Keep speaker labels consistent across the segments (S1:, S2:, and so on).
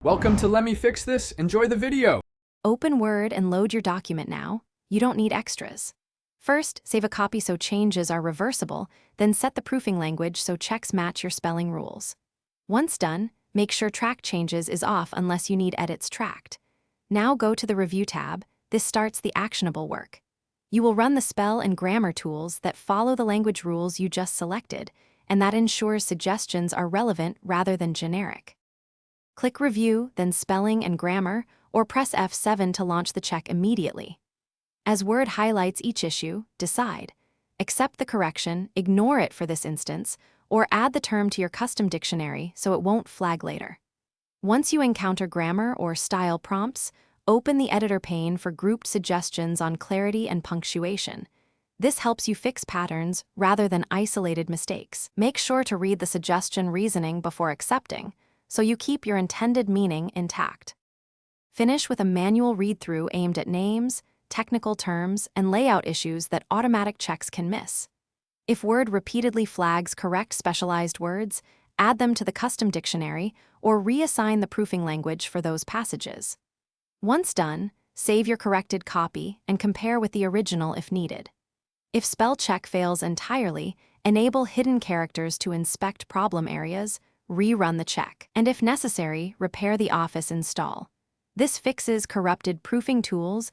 S1: Welcome to Let Me Fix This. Enjoy the video.
S2: Open Word and load your document now. You don't need extras. First, save a copy so changes are reversible, then set the proofing language so checks match your spelling rules. Once done, make sure Track Changes is off unless you need edits tracked. Now go to the Review tab. This starts the actionable work. You will run the spell and grammar tools that follow the language rules you just selected, and that ensures suggestions are relevant rather than generic. Click Review, then Spelling and Grammar, or press F7 to launch the check immediately. As Word highlights each issue, decide: accept the correction, ignore it for this instance, or add the term to your custom dictionary so it won't flag later. Once you encounter grammar or style prompts, open the editor pane for grouped suggestions on clarity and punctuation. This helps you fix patterns rather than isolated mistakes. Make sure to read the suggestion reasoning before accepting, so you keep your intended meaning intact. Finish with a manual read-through aimed at names, technical terms, and layout issues that automatic checks can miss. If Word repeatedly flags correct specialized words, add them to the custom dictionary or reassign the proofing language for those passages. Once done, save your corrected copy and compare with the original if needed. If spell check fails entirely, enable hidden characters to inspect problem areas, rerun the check, and if necessary, repair the Office install. This fixes corrupted proofing tools.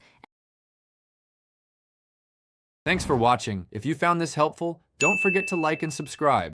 S1: Thanks for watching. If you found this helpful, don't forget to like and subscribe.